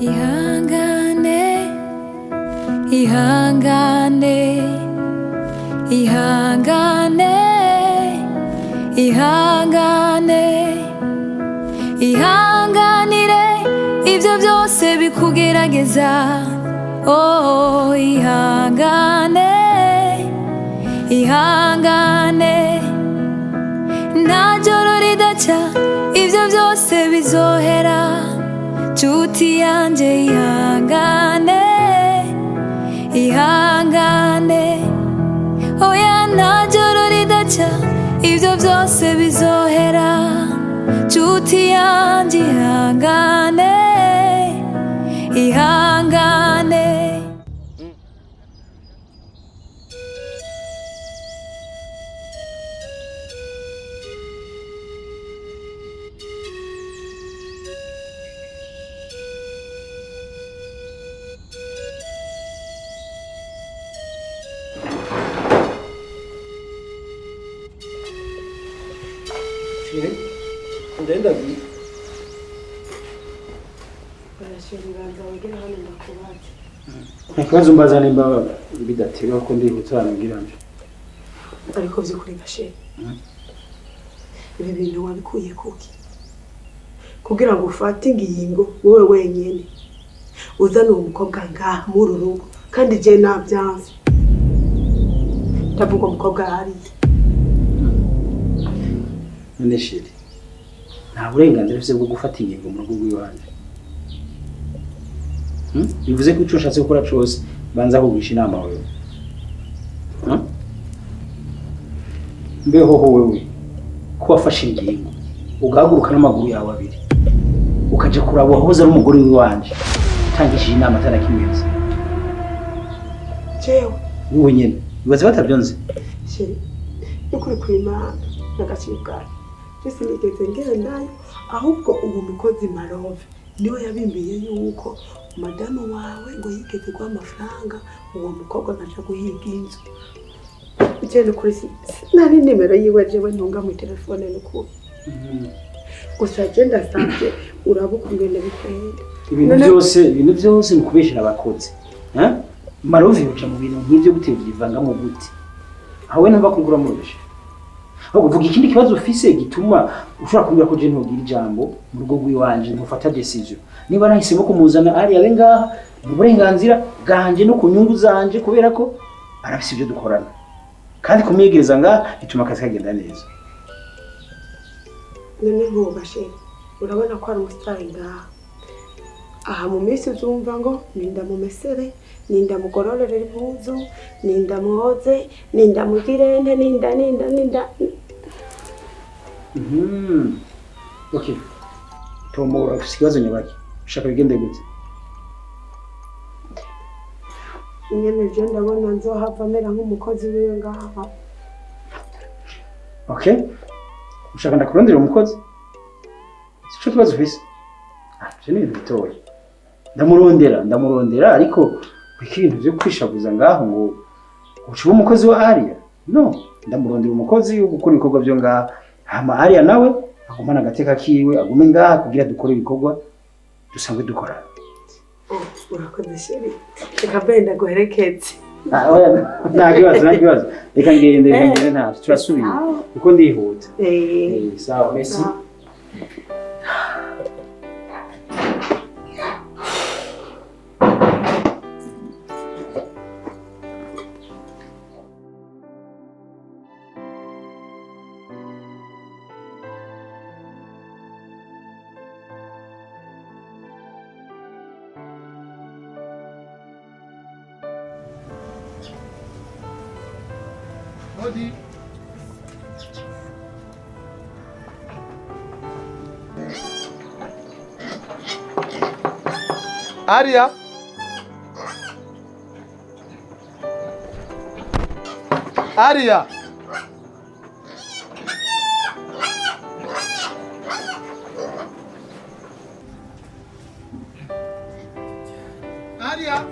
ihangane ihangane ihangane ihangane ihanganire ibyo byose bikugerageza oh ihangane ihangane nta joro ridaca ibyo byose bizohera nshuti yanjye ihangane ihangane oya nta joro ridaca ibyo byose bizohera nshuti yanjye ihangane ihangane Ndenda bi. Nakazo mbaza nimba bidateba ko ndi gutana ngiranje. Ariko byukuri gashe. Ibi bintu wabikuye kuki? Kugira ngo ufate ingingo wowe wenyene. Uzana umukobwa ngaha muri rugo kandi je nabyanze. Ndavuga umukobwa ari. Neshiri. Nta burenganzira bwo gufata ingingo mu rugo rw'iwanje. Bivuze ko icyo ushatse gukora cyose banza kugisha inama wewe. Mbeho wewe ko wafashe ingingo ugahaguruka n'amaguru yawe abiri ukaje kuraba wahoze ari umugore w'iwanje utangishije inama atarakimweza. Jewe wowe nyene bibaze batabyonze. Sheri ukuri kwimana n'agacibwa. Jesi nigeze ngera nayo ahubwo ubu mukozi Marove niwe yabimbiye yuko madamu wawe ngo yigeze kwa amafaranga uwo mukobwa naca guhiga inzu. Ugende kuri nani nimero yiwe jewe ntunga mu telefone nuko. Gusa agenda sanze urabukungene bikwende. Ibintu byose nikubeshera abakozi. Marove uca mu bintu nk'ibyo gutevye mu guti. Hawe namba kungura mubeshe. Ahubwo vuga ikindi kibazo ufise gituma ushobora kumbwira ko je ntogira ijambo mu rugo rw'iwanje ntufata decision. Niba nahisemo kumuzana ari yawe ngaha mu burenganzira bwanje no ku nyungu zanje kubera ko arafise ibyo dukorana. Kandi kumyegereza ngaha bituma akazi kagenda neza. None ngo bashe urabona ko ari umusitari ngaha. Aha mu minsi uzumva ngo ninda mu mesere, ninda mugororere impuzu, ninda mwoze, ninda mugirente, ninda. Okay. Tomora ufise ikibazo nyabaki. Ushaka bigende gute? Nyene je ndabona nzohava mera nk'umukozi wiwe ngaha. Okay. Ushaka ndakurondera umukozi? Sico kibazo ufise? Je ni bitoye. Ndamurondera ariko ikintu byo kwishabuza ngaho ngo uciwe umukozi wa Aria. No, ndamurondera umukozi wo gukora ibikorwa byo ngaha. Hama Aria nawe agumana agateka kiwe agume ngaha kugira dukore ibikorwa dusanzwe dukora. Urakoze sheri. Reka benda guherekeze. Oya nta kibazo. Reka ngende nta turasubira. Kuko ndihuta. Sawa, merci. Hadi. Aria. Aria. Aria.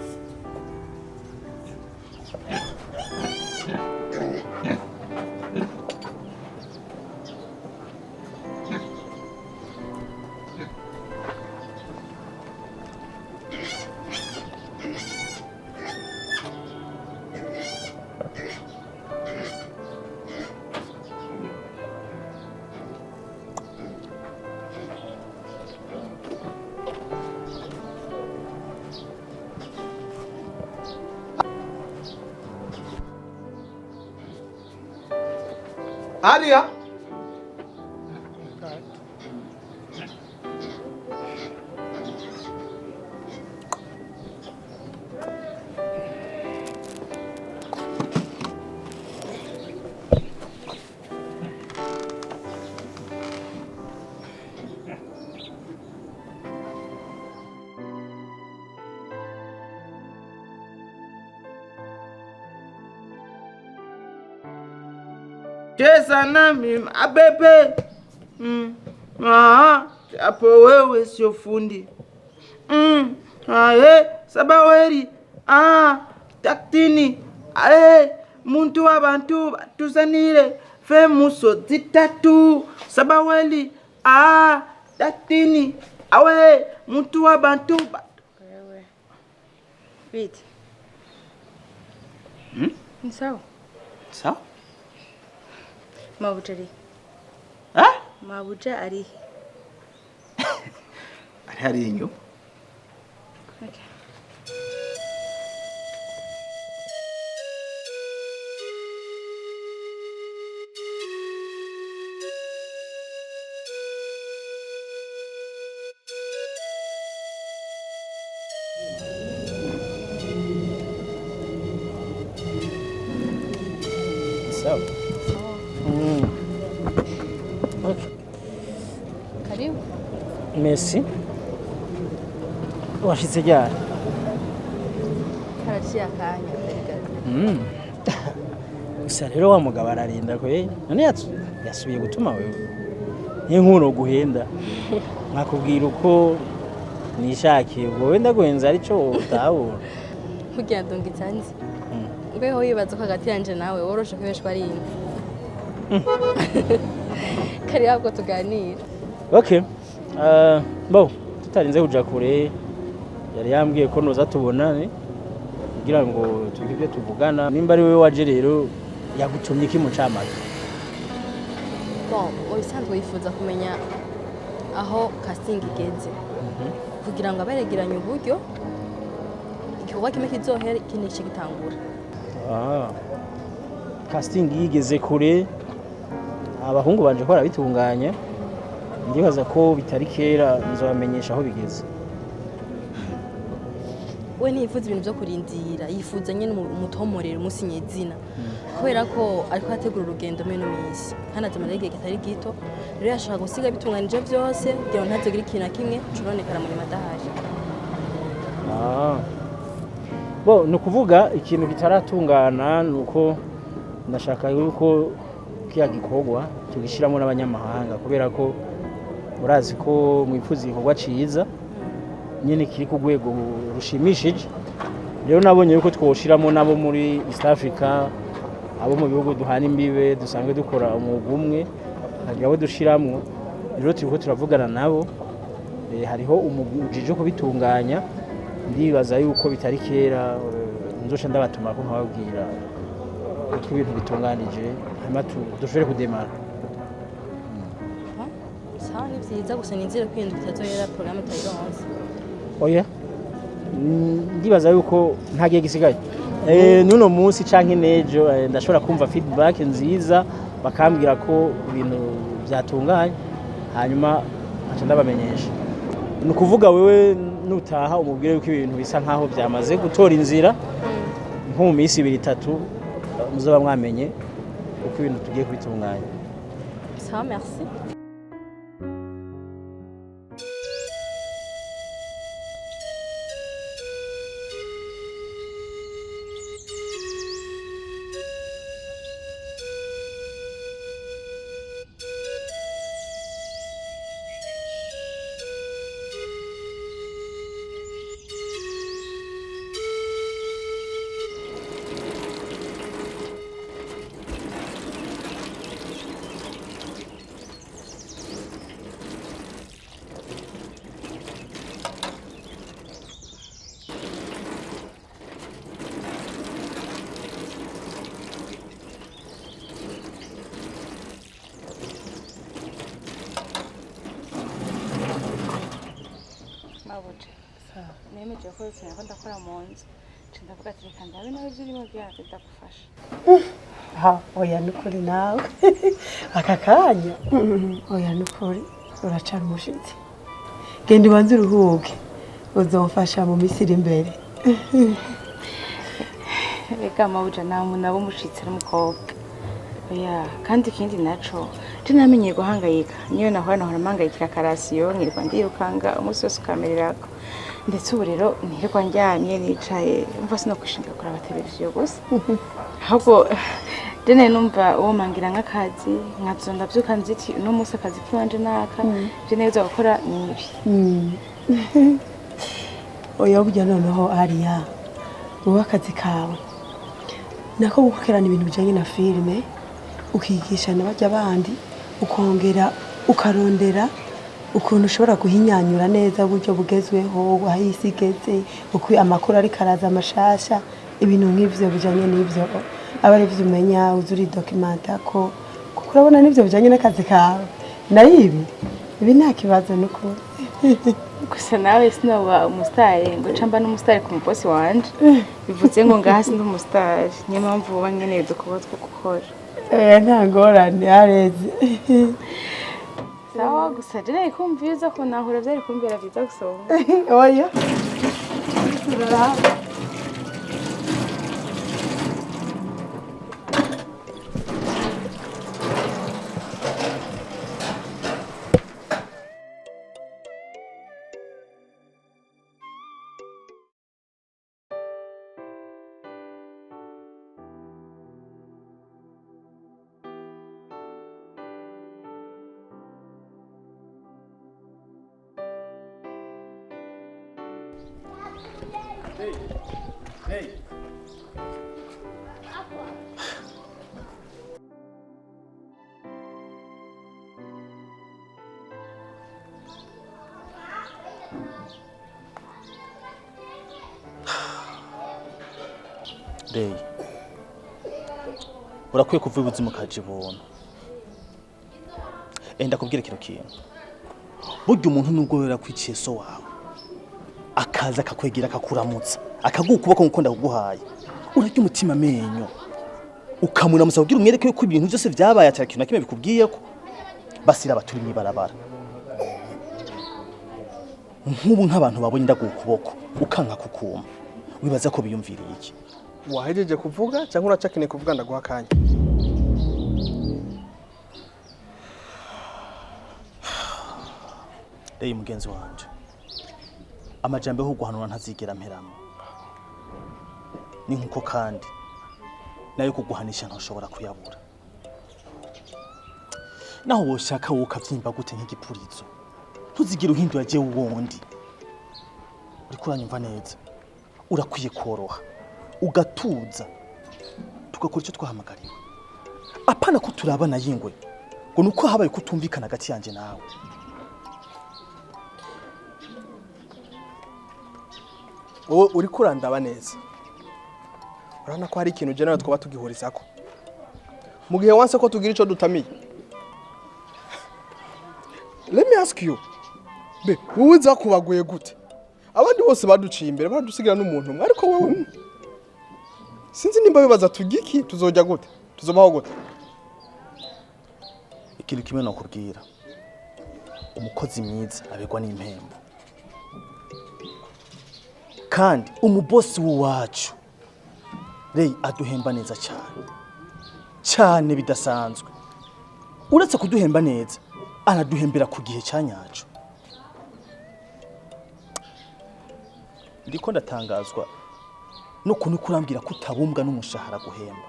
Aria. Cheza nami abebe. Hapo wewe sio fundi. Sabaweri. Taktini. Muntu w'abantu batuzanire femuso zitatu. Sabaweli. Taktini. Muntu w'abantu. Wewe. Viti. Ni sawa? Sawa? Mabuja ari. Mabuja ari. Ari hari inyo. Okay. Sawa. Okay. Karibu. Merci. Washitse ryari? Karaciye akanya. Gusa rero wa mugabo ararinda ko none yasubiye gutuma wewe. Nk'inkuno guhenda. Nakubwira uko nishakiye ubwo wenda guhenza arico utahura. Kugira ndonga itanzi. Mbeho yibaza ko hagati yanje nawe woroshe kwibeshwa ari inde. Kari habwo tuganira. Okay. Bo tutarinze kuja kure yari yambwiye ko noza tubonane kugira ngo tugibye tuvugana nimba ari wewe waje rero yagutumye iki mu camaka. Bon, obisanzwe yifuza kumenya aho casting igeze. Kugira ngo abaregeranye uburyo igikorwa kimwe kizohera ikindi gitangura. Casting yigeze kure abahungu banje ko barabitunganya ndibaza ko bitari kera nzobamenyesha aho bigeze. We ntiyifuza ibintu byo kurindira yifuza nyine umutomorera umusinyezina kubera ko ariko ategura urugendo meno misi kandi atamara igihe kitari gito rero yashaka gusiga bitunganije byose kugira ngo ntazogira ikintu na kimwe curonekara muri madahaje. Bo nukuvuga ikintu kitaratungana nuko ndashaka yuko kiya gikorwa tugishiramo n'abanyamahanga kubera ko urazi ko mwifuza igikorwa ciza nyene kiri ku rwego rushimishije. Rero nabonye yuko twoshiramo nabo muri East Africa abo mu bihugu duhana imbibe dusanzwe dukora umwuga umwe hagira abo dushiramwo. Rero turiko turavugana nabo hariho umujije kubitunganya ndibaza yuko bitari kera nzosha ndabatuma ko nkababwira uko ibintu bitunganije hanyuma dushobore kudemara. Sawa ni vyiza gusa ninzire kwinduka itazohera programme tayironse. Oya ndibaza yuko nta gihe gisigaye nuno munsi canke nejo ndashobora kumva feedback nziza bakambwira ko ibintu byatunganye hanyuma aca ndabamenyesha. Nukuvuga wewe nutaha umubwire yuko ibintu bisa nkaho byamaze gutora inzira nko mu minsi 2-3 muzoba mwamenye uko ibintu tugiye kubitunganya. Sawa merci. mabuja nemeje ko sinako ndakora mu nzu ndavuga ati reka ndabe nawe ibyo urimo bya ndagufasha oya nukuri nawe aka kanya oya nukuri uracara umushitsi genda ubanze uruhuke uzomfasha mu minsi iri imbere reka mabuja nta muntu aba umushitsi n'umukobwa oya kandi ikindi naco tunamenye guhangayika niyo nahora mpangayikira karasiyo nkirwa ndiyukanga umunsi wose ukamererako ndetse ubu rero ntirirwa njyamye nicaye mva sinokwishinga kuraba televiziyo gusa ahubwo dene numva uwo mangira nk'akazi nkazonda byuka nziti uno munsi akazi kiwanje naka je neza gukora nibi oya burya noneho Ariya wowe akazi kawe nako gukorana ibintu bijanye na filime ukigisha n'abajya bandi ukongera ukarondera ukuntu ushobora guhinyanyura neza uburyo bugezweho aho isi igeze uko amakuru ari karaza amashasha ibintu nk'ivyo bijanye n'ivyo aba ari byo umenya uzuri documenta ko kuko urabona n'ivyo bijanye n'akazi kawe nayo ibi nta kibazo nuko gusa nawe sinoba umusitari ngo camba n'umusitari ku mubosi wanje bivuze ngo ngaha sindi umusitari niyo mpamvu uba nkeneye udukorwa two gukora nta ngorane areze sawa gusa jene kumviza ko nahura byari kumbera byiza gusoma oya Hey. Dey. Urakwiye kuva ubuzima kaje bona. Enda kubwira kino kintu. Burya umuntu nubwo wera kwiciye so wawe. Akaza akakwegera akakuramutsa. Akagukuboko ngukunda kuguhaye. Urarya umutima amenyo. Ukamuramutsa kugira umwereke ko ibintu byose byabaye atari kintu nakimwe bikubwiye ko basira abaturi mwibarabara. Nk'ubu nk'abantu babonye ndagukuboko ukanka kukuma. Wibaza ko biyumviriye iki? Wahejeje kuvuga cyangwa uracakeneye kuvuga ndaguha kanya? Dey mugenzi wanje. Amajambo yo guhanura ntazigera mperamo. Ni nkuko kandi nayo kuguhanisha ntashobora kuyabura. Naho woshaka wokavyimba gute nk'igipurizo. Tuzigira uhindura je wundi. Uri kuranyumva neza. Urakwiye koroha. Ugatuza. Tugakora icyo twahamagariwe. Apana ko turabana yingwe. Ngo nuko habaye kutumvikana gati yanje nawe. Wowe uri kurandaba neza. Urana ko hari ikintu je nawe twaba tugihurizako. Mu gihe wanse ko tugira ico dutamiye. Let me ask you. Be, wowe zakubaguye gute? Abandi bose baduciye imbere badusigira n'umuntu umwe ariko wowe sinzi nimba bibaza tugiki tuzojya gute? Tuzobaho gute? Ikintu kimwe nakubwira. Umukozi mwiza abegwa n'impembo. Kandi umubosi wacu Rey aduhemba neza cyane bidasanzwe. Uretse kuduhemba neza anaduhembera ku gihe cyanyacu. Ndiko ndatangazwa no kuntu kurambira kutabumbwa n'umushahara guhemba.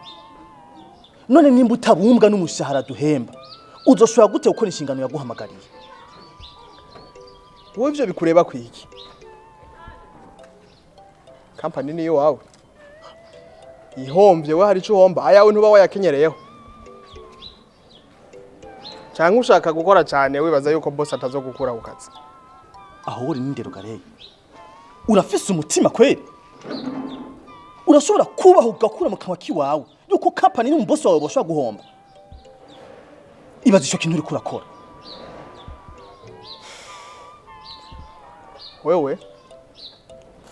None nimba utabumbwa n'umushahara duhemba uzoshobora gute gukora inshingano yaguhamagariye? Wowe ivyo bikureba kwiki? Kampani niyo wawe. Ihomvye we hari ico homba ayawe ntuba wayakenyereyeho. Cyangwa ushaka gukora cyane wibaza yuko boss atazogukura ku kazi. Aho uri n'indero gareye. Urafise umutima kweli? Urashobora kubaho ugakura mu kanwa kiwawe yuko kampani ni umbosi wawe boshobora guhomba? Ibaza ico kintu uri kurakora. wewe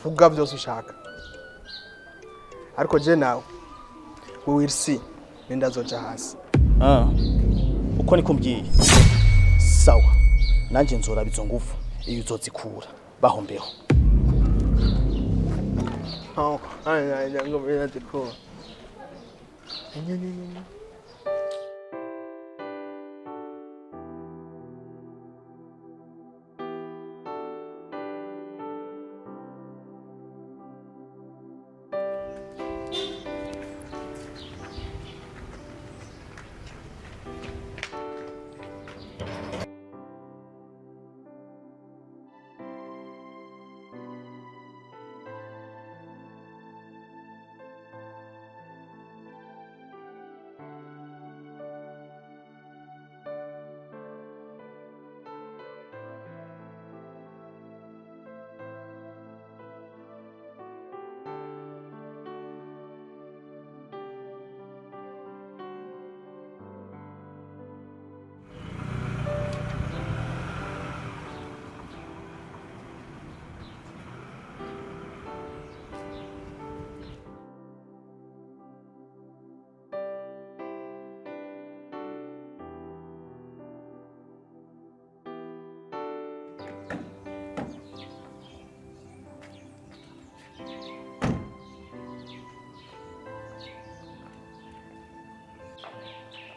vuga byose ushaka ariko je nawe we will see nenda zoja hasi. Uko niko mbyiye sawa nanje nzora bizo ngufu iyo uzozikura bahombeho. Ay ngo bena tiko.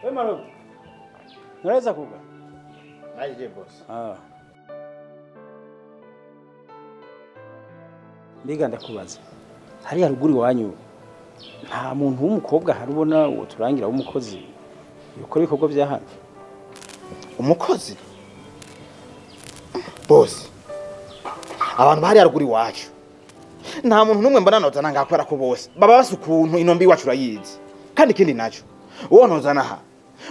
Wewe Marovi. Unaweza kuga? Aje boss. Mbega ndakubaza. Hari haruguri wanyu. Nta muntu w'umukobwa harubona uwo turangira w'umukozi. Yokora ibikorwa bya hano. Umukozi? Boss. Abantu bari haruguri wacu. Nta muntu numwe mbona nozana ngakora ko bose. Baba basukuntu inombi wacu urayizi. Kandi kindi naco. Uwo nozana ha.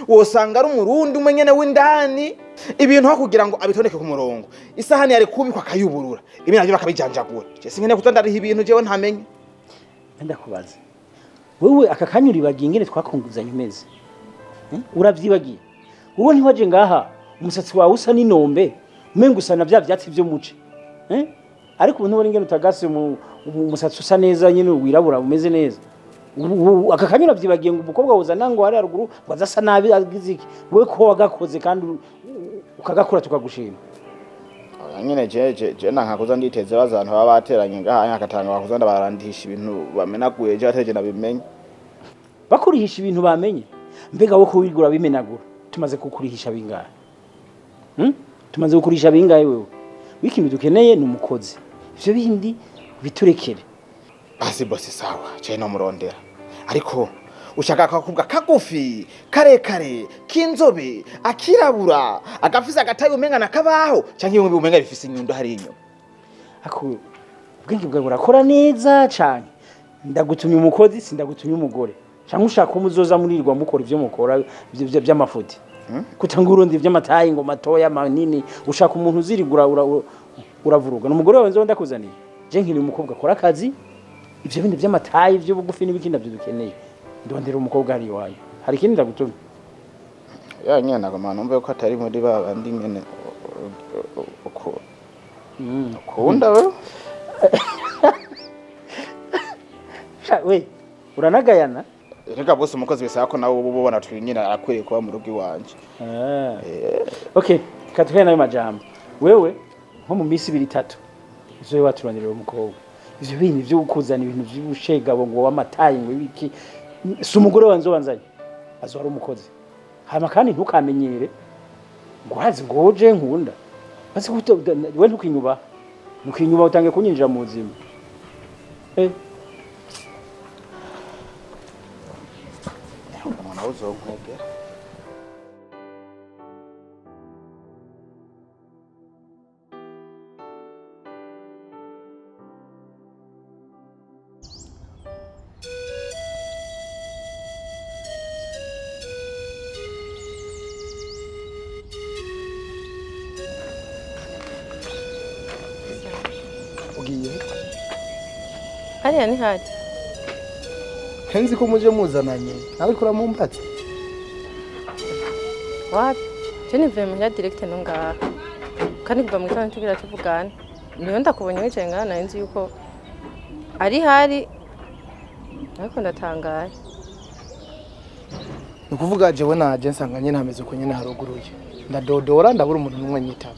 Wosanga ari umurundi umwe nyene w'indani ibintu hakugira ngo abitoneke ku murongo. Isahani yari kubikwa kayuburura. Ibi navyo bakabijanjagura. Je singene kutandariha ibintu jewe ntamenye. Ndakubaza. Wewe aka kanyuri bagingene twakunguzanye imeze. Uravyibagiye. Uwo ntiwaje ngaha umusatsi wawe usa n'inombe. Umenga usana bya byatsi byo muce. Ariko ubu ntubona ingene utagase umusatsi usa neza nyine wirabura umeze neza. Aka kanyura vyibagiye ngo umukobwa wuzana ngo ari haruguru wazasa nabi agiziki. Wewe ko wagakoze kandi ukagakura tukagushima. Nyine je nankakuza nditeze bazantu baba bateranye ngaha akatanga bakuza ndabarandisha ibintu bamenaguye je ateje nabimenye. Bakurihisha ibintu bamenye. Mbega wo ko wigura bimenagura. Tumaze kukurihisha bingahe? Tumaze kukurisha bingahe wewe? Wikindi dukeneye numukozi. Ivyo bindi biturekere. Basi bosi sawa, je no murondera. Ariko ushaka kakubwa kagufi, kare kinzobe, akirabura, agafisa agataye umenga nakabaho, canke yumwe umenga bifise inyundo hari inyo. Ako ubwenge bwawe burakora neza cyane. Ndagutumye umukozi sindagutumye umugore. Canke ushaka umuzoza murirwa mukora ivyo mukora by'amafuti. Kutanga urundi vy'amatayi ngo matoya manini ushaka umuntu uzirigura uravuruga. N'umugore wawe nzo ndakuzaniye. Je nkiri umukobwa akora akazi ivyo bindi vy'amatayi vyo bugufi n'ibiki ndavyo dukeneye. Ndondera umukobwa ari wayo. Hari ikindi ndagutumye. Ya nyene nagoma numve ko atari muri babandi nyene uko. Ukunda we? We uranagayana? Reka bose umukozi wese ako nawe ubona twinyina arakwiriye kuba mu rugo iwanje. Okay, katwe nayo majambo. Wewe nko mu misi 2-3 izo waturanira umukobwa. Ivyo bintu byo gukuzana ibintu by'ubushegabo ngo wamatayi ngo ibiki si umugore wanzo wanzanye. Azo ari umukozi. Hama kandi ntukamenyere ngo hazi ngoje nkunda. Basi we ntukinyuba. Ntukinyuba utange kunyinjira mu buzima. Umuntu uzonkogera. Ugiye? Hariya ni hadi. Henzi ko muje muzananye. Nawe kura mu mbatsi. Wapi? Je nivuye muhira direct no ngaha. Kandi kuva mu gitondo tugira tuvugana. niyo ndakubonye wicaye ngaha nari nzi yuko ari hari ariko ndatangaye. ni ukuvuga jewe naje nsanga nyine hameze uko nyine haruguruye ndadodora ndabura umuntu n'umwe nyitaba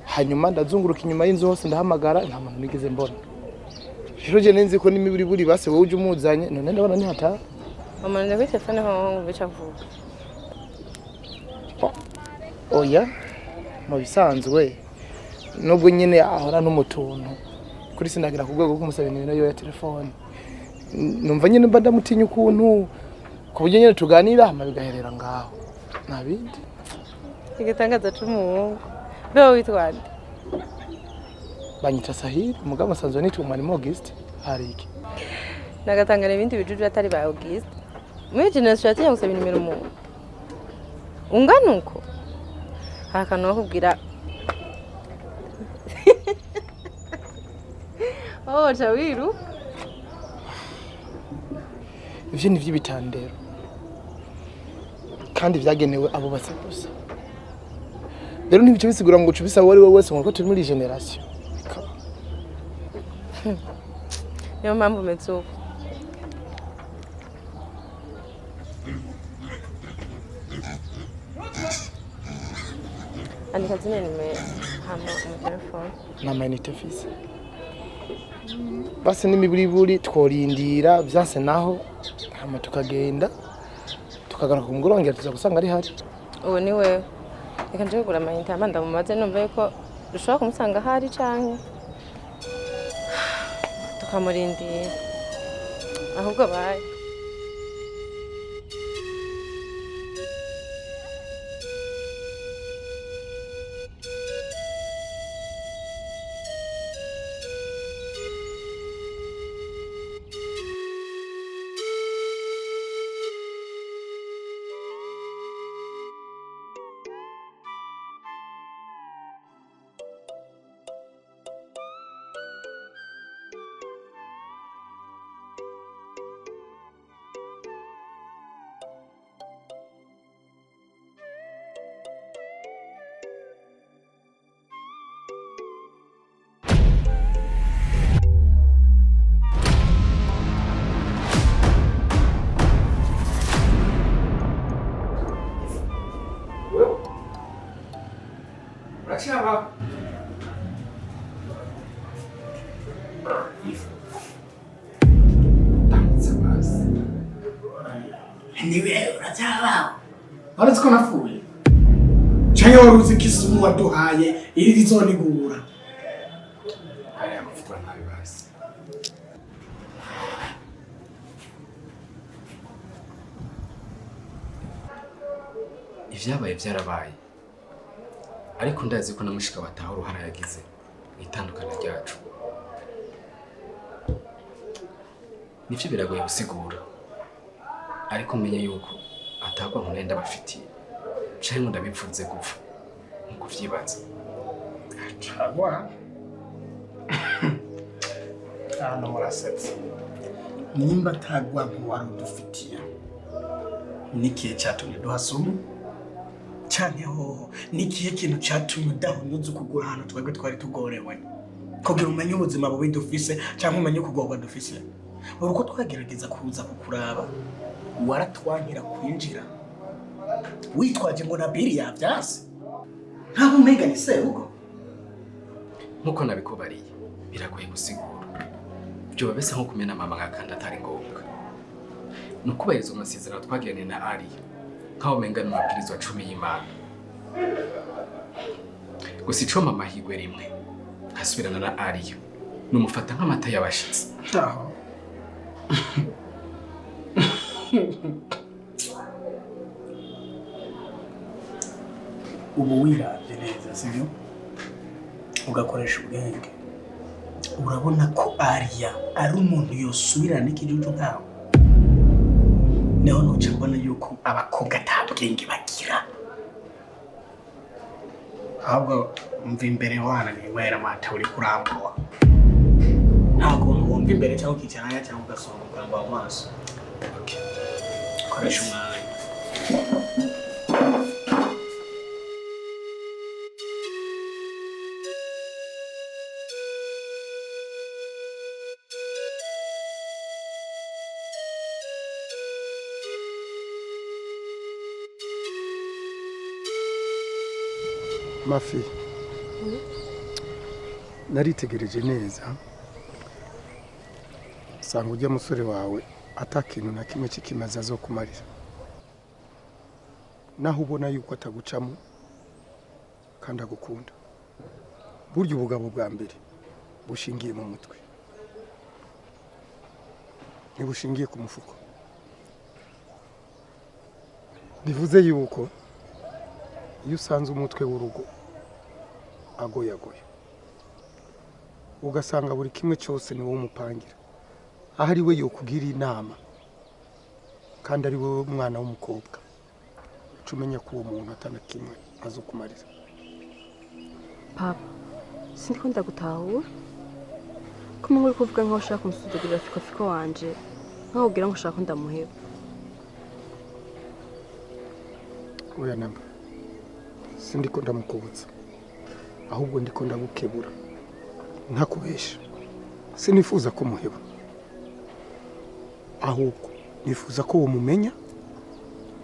hanyuma ndazunguruka inyuma y'inzu hose ndahamagara nta muntu nigeze mbona rero je nenzi ko n'imibiri buri base wowe uje umuzanye none ndabona ni hata Umuntu kuri telefone ho bica vuga. oya mu bisanzwe nubwo nyine ahora n'umutuntu kuri sindagira ku rwego rw'umusaba ibintu yo ya telefone numva nyine mba ndamutinya ukuntu ku buryo nyine tuganira hama bigaherera ngaho nabindi Igitangaza c'umuhungu. Beho witwa nde? banyita Sahiri umugabo sanzwe nitwa Mwalimu Auguste hari iki Nagatangana ibindi bijuju atari ba Auguste. Muri generation yatiye gusaba nimero mu. Ungana uko? Hakano kubwira. Oh, chawiru. ivyo ni vy'ibitandero kandi vyagenewe abo base gusa rero ntibice bisigura ngo ucubisa wari we wese ngo turi muri generation Niyo mpamvu umeze uko. Andika zine nimero hama mu telefone. n'amayinite fise basi n'imiburiburi tworindira vyase naho hama tukagenda tukagaruka ku mugorongera tuza gusanga ari hari Ubu ni wewe. Reka nje kugura amayinite hama ndamumaze numva yuko dushobora kumusanga hari canke tukamurindira. Ahubwo baye. Uracyaba Ndamutse basi Niwe uracyaba Waretse ko nafuye Cyangwa wari uzi ko isumu waduhaye iri rizonigura Aya mafuta nabi basi Ivyabaye vyarabaye ariko ndazi ko namushika bataha uruhara yagize itandukana ryacu nivyo biragoye gusigura ariko menye yuko atagwa nkunenda bafitiye canke ngo ndabipfuze gupfa nkuko vyibaza Atagwa Hano murasetse nimba atagwa nkuwari udufitiye nikihe cyatumye duhasumu cyane hoho nikihe kintu cyatumye udahunyuza ukugura hano twebwe twari tugorewe kugira umenye ubuzima bubi dufise cyangwa umenye ukugorwa dufise uko twagerageza kuza kukuraba waratwankira kwinjira witwaje ngo nabiri yavyase nta umega ni seruko nkuko nabikubariye biragoye gusigura byo babese nko kumena mama ngakanda atari ngombwa nukubahiriza amasezerano twagiranye na Ari nkaho menga n'amabwirizwa 10 y'Imana gusa icoma amahirwe rimwe nkasubirana na Ari numufata nk'amata y'abashitsi aho ubu wiravye neza sivyo ugakoresha ubwenge urabona ko Ariya ari umuntu yosubirana n'ikijuju nkawe neho noca mbona yuko abakobwa atabwenge bagira ahubwo mva imbere wana ninywera amata uri kurambuwa ntabwo wumva imbere cyangwa ukicaranya cyangwa ugasonga ukamba amaso koresha umwanya Mafi naritegereje neza sanga ujya musore wawe atakintu na kimwe kikimaze azokumarira naho ubona yuko atagucamo kandi agukunda burya ubugabo bwa mbere bushingiye mu mutwe ntibushingiye ku mufuko bivuze yuko iyo usanze umutwe w'urugo agoyagoye ugasanga buri kimwe cyose ni wowe umupangira aho ari we yokugira inama kandi ari wowe mwana w'umukobwa uca umenya ko uwo muntu atana kimwe azokumarira. Papa sindiko ndagutahura ko uri kuvuga nkaho ushaka kumusuzugurira fiko wanje nkaho ubwira ngo ushaka ko ndamuheba. Oya namba sindiko ndamukubutsa ahubwo ndiko ndagukebura ntakubesha sinifuza ko muheba ahubwo nifuza ko wo mumenya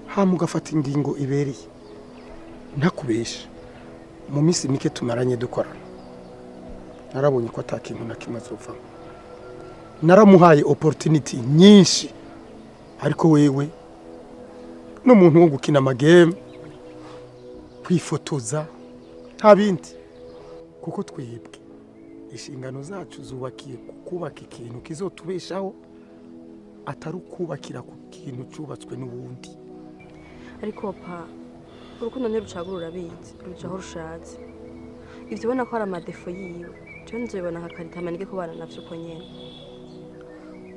hama ugafata ingingo ibereye ntakubesha mu minsi mike tumaranye dukorana narabonye ko atakintu na kimwe azovamo naramuhaye opportunity nyinshi ariko wewe n'umuntu wo gukina amagame kwifotoza nta bindi kuko twebwe inshingano zacu zubakiye kubaka ikintu kizotubeshaho atari ukubakira ku kintu cyubatswe n'ubundi. Ariko pa urukundo ntirucagura urabizi rucaho rushatse ivyo ubona ko ari amadefo yiwe cyo nzobona nka Karitama nige kubana navyo uko nyene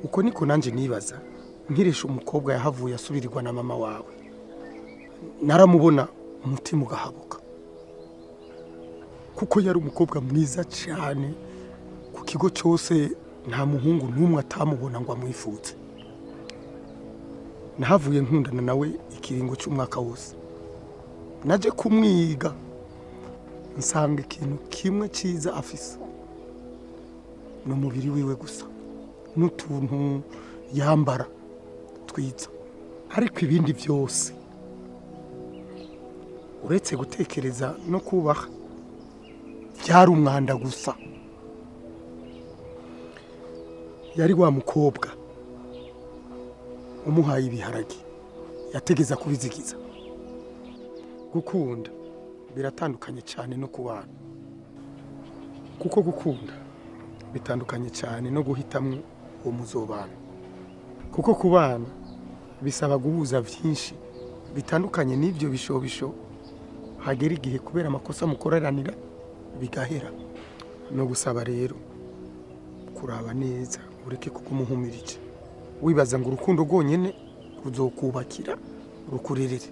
uko niko nanje nibaza nkiresha umukobwa yahavuye asubirirwa na mama wawe naramubona umutima ugahabuka kuko yari umukobwa mwiza cyane ku kigo cyose nta muhungu n'umwe atamubona ngo amwifuze nahavuye nkundana nawe ikiringo cy'umwaka wose naje kumwiga nsanga ikintu kimwe cyiza afise n'umubiri wiwe gusa n'utuntu yambara twiza ariko ibindi byose uretse gutekereza no kubaha byari umwanda gusa. Yari wa mukobwa umuhaye ibiharage yategeza kubizigiza. Gukunda biratandukanye cyane no kubana kuko gukunda bitandukanye cyane no guhitamwo uwo muzobana kuko kubana bisaba guhuza byinshi bitandukanye n'ibyo bishobisho hagera igihe kubera amakosa mukoreranira bigahera no gusaba rero kuraba neza ureke kukumuhumirije wibaza ngo urukundo rwonyene ruzokubakira rukurerere.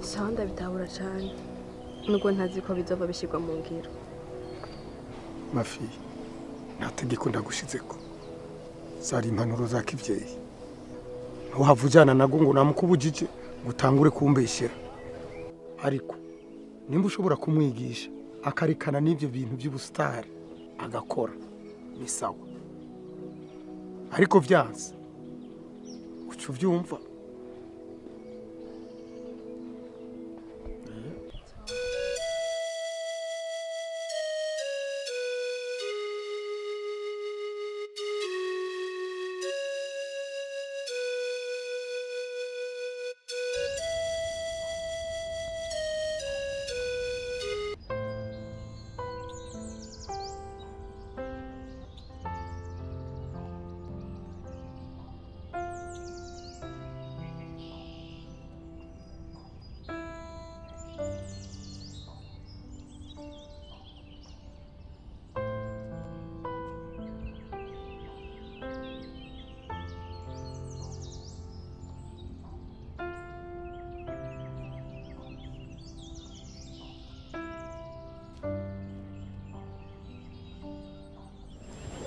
Sanda bitabura cyane nubwo ntazi ko bizova bishyirwa mu ngiro. Mafi nategeko ndagushizeko zari impanuro za kivyeyi ntuhavujana nago ngo namukubujije gutangure kumbeshera ariko nimba ushobora kumwigisha akarekana n'ibyo bintu by'ubustari agakora ni sawa ariko vyanse ucu vyumva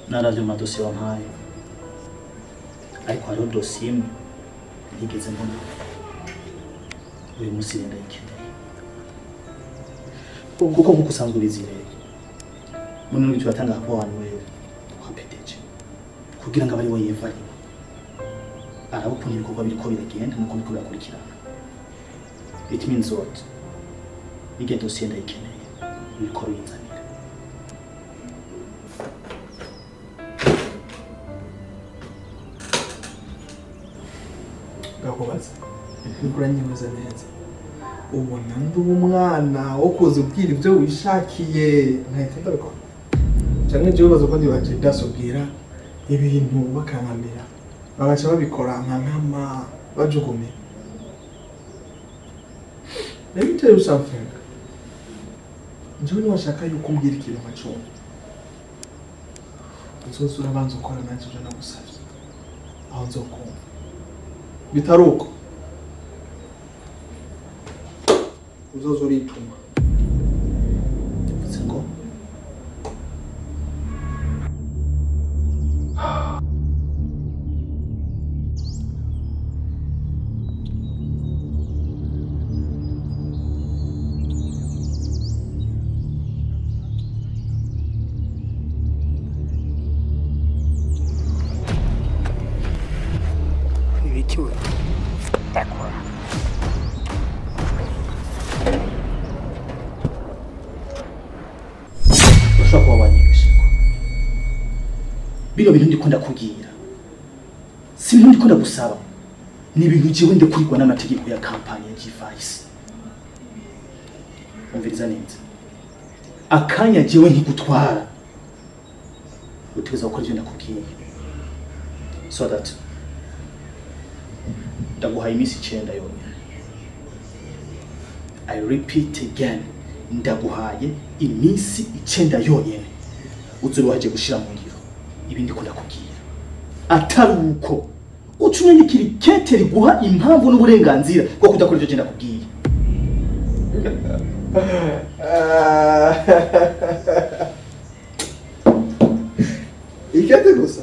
naravyo madosiye wampaye ariko hariho dosiye imwe ntigeze mbona uyu munsi ndayikeneye kuko nkuko usanzwe ubizi rero muno n'ibyo batanga hapo abantu wewe wapeteje kugira ngo abari we yevari arabukunda ibikorwa biriko biragenda nuko biriko birakurikirana It means what? Ige dosiye ndayikeneye. Ibikoro yinzanira. Gakubaza. Nkuranyibuza neza. Ubona ndi umwana wo kuza ubwira ibyo wishakiye nkahita ndabikora. Cyane je bibazo ko ndi waje dasobwira ibintu bakankamira. Bagaca babikora nkama bajugumira. Let me tell you something. Njyewe niwashaka yuko umbwira ikintu nkacumva. Uzoza urabanza ukora nanjye ibyo nagusabye. Aho nzokumva. Bitari uko. Uzoza urituma. Bivuze ngo Ibikiwe. Takora. ushobora kuba wanyibesheko. Bino bintu ndikunda kubwira. Si ibintu ndikunda gusaba. Ni ibintu jewe ndikurigwa n'amategeko ya kampani ya G-Vice. Umviriza neza. Akanya jewe nkigutwara. Utegeza gukora ibyo ndakubwiye. So that ndaguhaye iminsi 9 yonyine. I repeat again. Ndaguhaye iminsi 9 yonyine. Uzuri waje gushira mu ngiro. Ibindi kunda kubwira. Ataruko. Ucunye kirikete riguha impamvu n'uburenganzira bwo kudakora ibyo genda kubwira. Ikete gusa.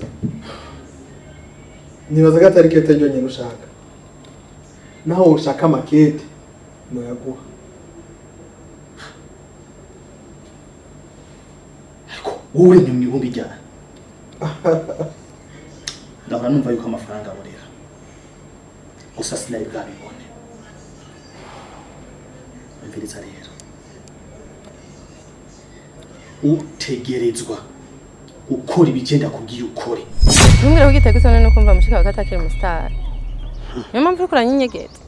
Nibaza ko atari kete ryonyine ushaka. Naho ushaka makete no yaguha. Wowe ni ibihumbi byane. Ndabona numva yuko amafaranga aborera. Gusa sinayi bwabibone. Umviriza rero. Utegerezwa ukora ibigenda kubwiye ukore. Ntumbwire ko igitego isone no kumva mushika bakatakira mu star. Niyo mpamvu uri kuranyinyegeta.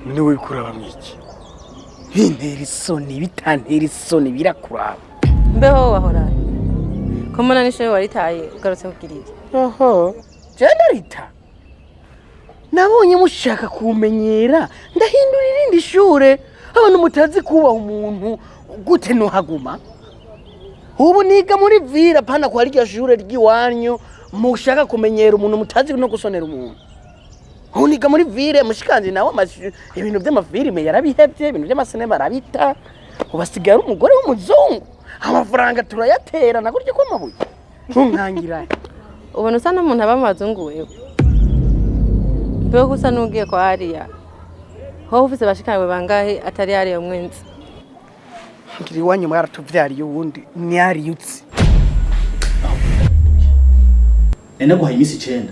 Ni wowe kuraba mwiki. Bintera isoni bitantera isoni birakuraba. Mbeho wahora. Komona nishe waritaye ugarutse kubwirira. Oho. Generita. Nabonye mushaka kumenyera ndahindura irindi shure. Abantu mutazi kubaho umuntu gute no haguma. Ubu niga muri vira pana kwa rya shure ry'iwanyu mushaka kumenyera umuntu mutazi no gusonera umuntu. Uniga muri vire mushikanje nawe ibintu by'amafilime yarabihebye ibintu by'amasinema arabita ubasigara umugore w'umuzungu amafaranga turayatera nagurye ko amabuye ntunkangira ubona usa n'umuntu aba mu bazungu wewe mbeho gusa n'ugiye kwa hariya ho ufise bashikawe bangahe atari hariya mwenzi ngiri wanyu mwaratuvyariye ubundi ni yariyutse Nenda guhaye iminsi 9.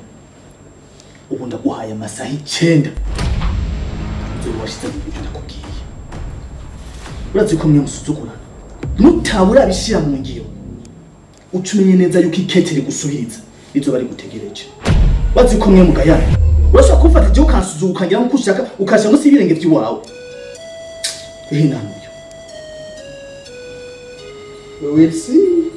Ubu ndaguhaye amasaha 9. Uzuri washize mu bintu ndakubwiye. Urazi ko mwe musuzugurana. Mutabura bishira mu ngiro. Ucumenye neza yuko ikete rigusubiriza. Izo bari gutegereje. Wazi ko mwe mugayana. Urashaka kufata je ukansuzuka ngira ngo ushaka ukasha musi ibirenge by'iwawe. Ehe nanuyo. We will see.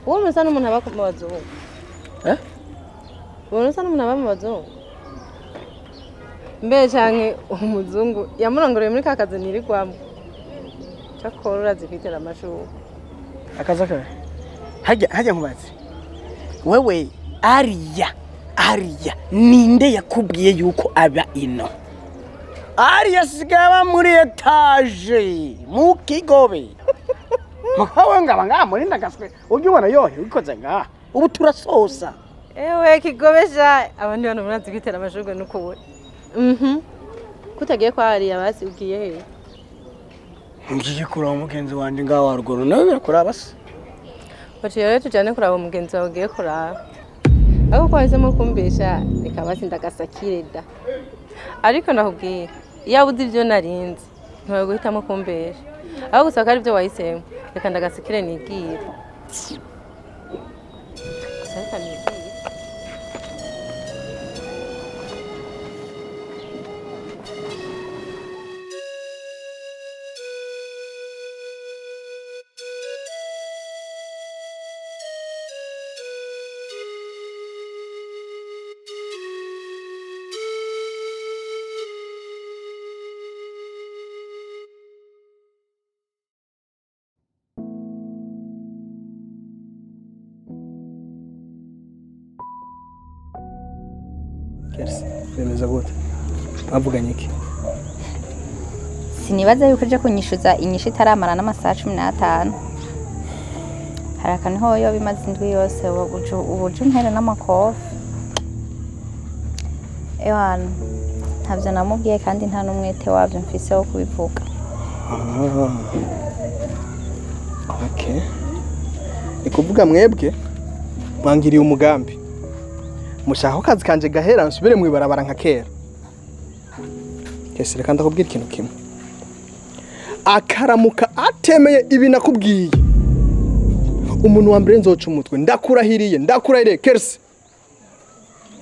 Uwo musa n'umuntu aba mu bazungu. Uwo musa n'umuntu aba mu bazungu. Mbe canke umuzungu yamurongoreye muri kakazi nirigwamo. Cyakora urazifitira amashuho. akaza kawe hajya nkubaze wewe Ariya ninde yakubwiye yuko aba ino ari yasigaba muri etage mu Kigobe mukawe ngaba muri ndagaswe ujye ubona yohe wikoze ngaha ubu turasosa ewe Kigobe sha abandi bana murazi kwitera amashurwe nuko we kutagiye kwa ari abasi ugiye he ngiye kuraba umugenzi wanje ngaho waruguru nawe birakuraba se bati rero tujane kuraba umugenzi wawe ugiye kuraba ako kwahisemo kumbesha reka basi ndagasakire da ariko nakubwiye iyo ubuze ibyo narinzi ntiwawe guhitamo kumbesha aho gusa ko ari byo wahisemo reka ndagasikire nibwire gusa reka nibwire bemeza gute bavuganye iki sinibaza yuko uje kunyishuza inyishu itaramara n'amasaha 15 hari akantu hoyo bimaze indwi yose ubuje umpera n'amakofi ewana ntabyo namubwiye kandi nta n'umwete wabyo mfise wo kubivuga okay ni kuvuga mwebwe mwangiriye umugambi mushaka kazi kanje gahera nsubire mwibarabara nka kera kese reka ndakubwira ikintu kimwe akaramuka atemeye ibi nakubwiye umuntu wa mbere nzoca umutwe ndakurahiriye kerse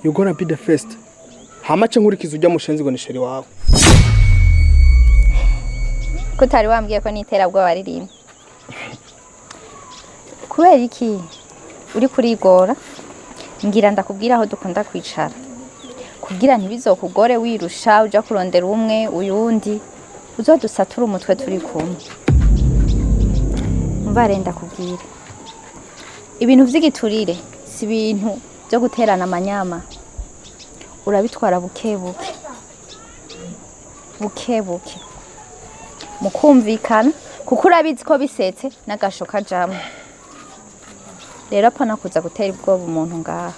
you gonna be the first hamace nkurikiza ujya mushenzi ngo nisheri wawe kutari wambwiye ko nitera bwo baririmba kubera iki uri kurigora ngira ndakubwira aho dukunda kwicara kugira ntibizokugore wirusha uja kurondera umwe uyundi uzodusatura umutwe turi kumwe mbarenda kubwira ibintu vy'igiturire si ibintu byo guterana amanyama urabitwara bukebuke mukumvikana kuko urabizi ko bisetse n'agasho kajamwe rero apana kuza gutera ubwoba umuntu ngaha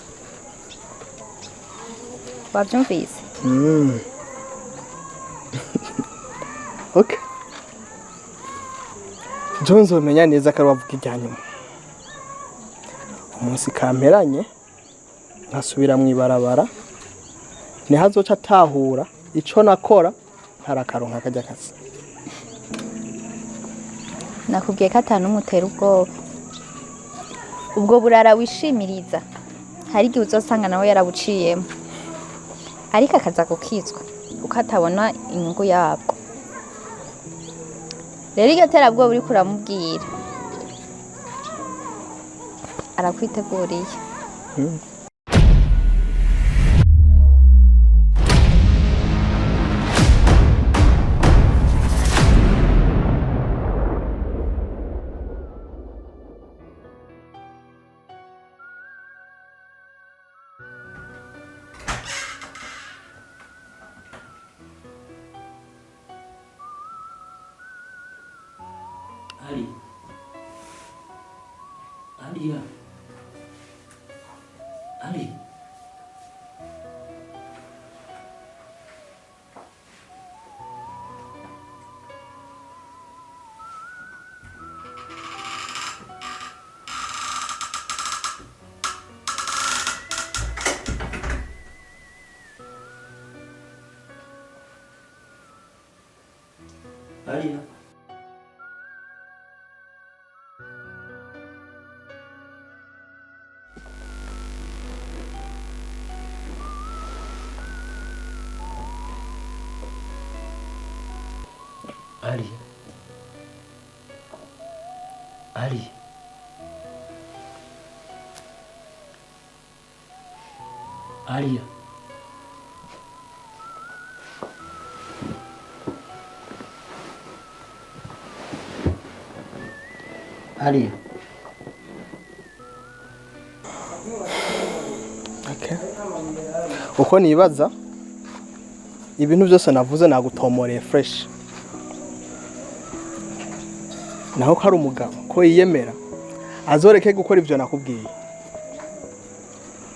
wabyumvise okay Jones wamenya neza ko wavuga ijyanyuma umunsi kamperanye nkasubira mu ibarabara ntihazoca atahura ico nakora ntarakaronka kajya kazi nakubwiye ko atanumutera ubwoba ubwo burara wishimiriza hari igihe uzosanga nawe yarabuciyemo ariko akaza gukizwa uko atabona inyungu yabwo rero iryo terabwoba uri kuramubwira arakwiteguriye Alia. Ali. Ali. Alia. Alia. Okay. Uko nibaza ibintu byose navuze nagutomoreye fresh. Naho ko ari umugabo ko yiyemera azoreke gukora ivyo nakubwiye.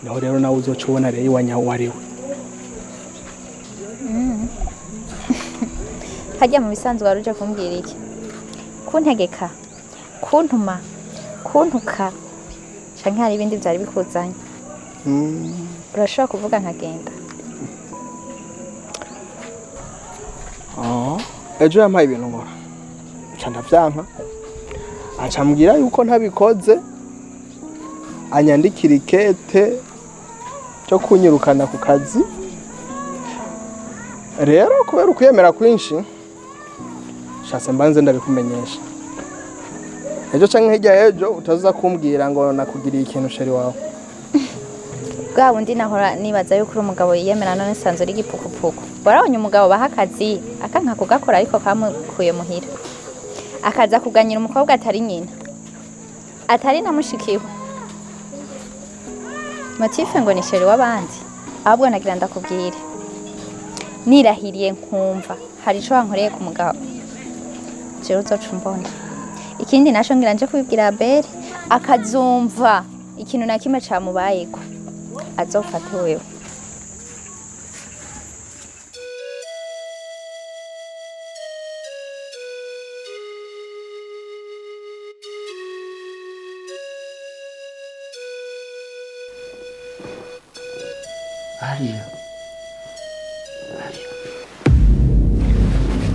Naho rero nawe uzoca ubona rero iwanyaho wariwe. Hajya mu bisanzwe waruje kumbwira iki? Kuntegeka, kuntuma, kuntuka, canke hari ibindi vyari bikuzanye? Urashobora kuvuga nkagenda? Ejo yampaye ibintu nkora. Aca ndavyanka. Aca ambwira yuko ntabikoze. Anyandikira ikete cyo kunyirukana ku kazi. Rero kubera ukuyemera kwinshi shase mbanze ndabikumenyesha. Ejo canke hirya ejo utaza kumbwira ngo nakugiriye ikintu sheri wawe. Bwa bundi nahora nibaza yuko uri umugabo yiyemera none sanzo ari gipukupuku. Warabonye umugabo baha akazi akanka kugakora ariko kamukuye muhira. Akaza kuganyira umukobwa atari nyina. Atari namushikiwe. Motife ngo ni sheri w'abandi. Ahubwo nagira ndakubwire. Nirahiriye nkumva hari ico wankoreye ku mugabo. Jewe uzoca umbona. Ikindi nasho ngira nje kubibwira Abeli akazumva ikintu na kimwe camubayeko. Azofata wewe. Aria.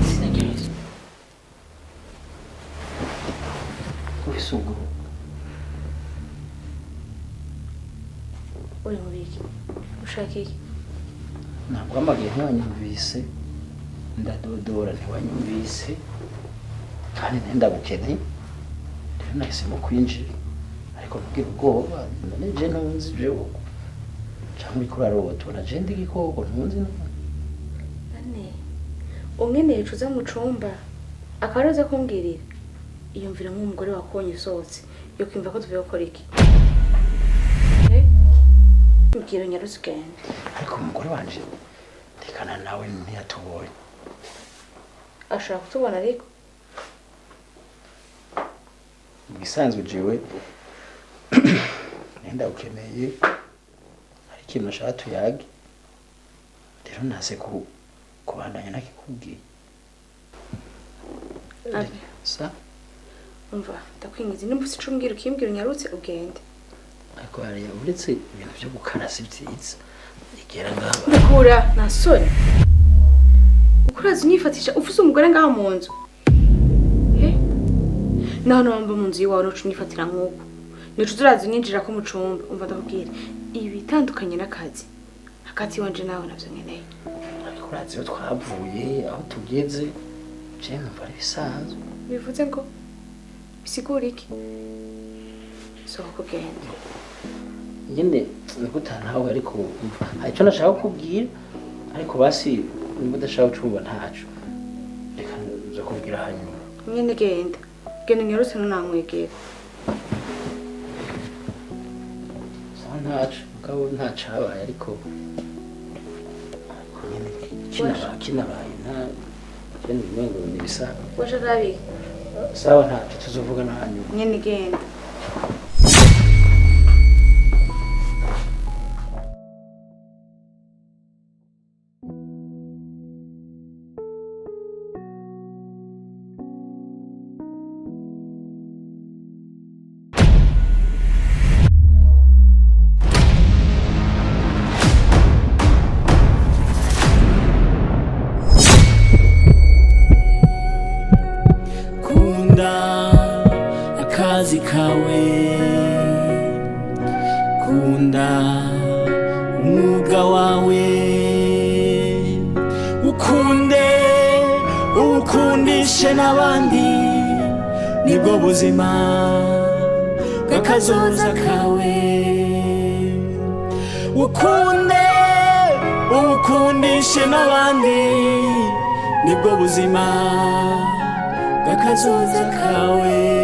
Sinageze. Ufisugo. Uri mu biki? Ushaka iki? Ntabwo amagaye ntiwanyumvise. Ndadodora ntiwanyumvise. Kandi ndagukeneye. Rero nahisemo kwinjira. Ariko ntugire ubwoba. None je ntunzi jewe. Cyangwa uri kurarota je ndi igikoko ntunzi none. Nane. Umweneye cuza mu cumba. Akaroza kumbwirira. Iyumvira nk'umugore wakonye usohotse. Yo kwimva ko tuvuye gukora iki? Mbwira nyarutse ugende. Ariko umugore wanje ndekana nawe ntiyatubonye. Ashaka kutubona ariko. Bisanzwe jewe nenda ukeneye hari ikintu nashaka tuyage. Rero nase kubandanya nakikubwiye. Abi. Sa? Umva, ndakwingiza nimba ufite ico umbwira ukimbwira unyarutse ugende. Ariko hariya uretse ibintu byo gukara si byiza. Igera ngaba. Ndakura nasoni. Ukurazi unifatisha ufuse umugore ngaho mu nzu. None wamba mu nzu yiwawe no cunifatira nk'uko. Nico turazi ninjira ko mu cumba umva ndakubwira. Ibi bitandukanye n'akazi. Hagati wanje nawe navyo nkeneye. Ariko urazi yo twavuye aho tugeze. Je numva ari bisanzwe. Bivuze ngo bisigura iki? Sohoka ugende. Nyine nikutanawe ariko umva. Hari icyo nashaka kukubwira ariko basi niba udashaka ucumba ntaco. Reka nza kubwira hanyuma. Nyene genda. Genda nyarutse nunamwegera. Ntaco mugabo ntacabaye ariko nyine kinabaye nta kintu ngo ni bisaga. Waje gabi. Sawa ntaco tuzovugana hanyuma. Nyene genda. akazi kawe kunda umwuga wawe ukundishe n'abandi nibwo buzima bw'akazoza kawe ukundishe n'abandi nibwo buzima bw'akazoza kawe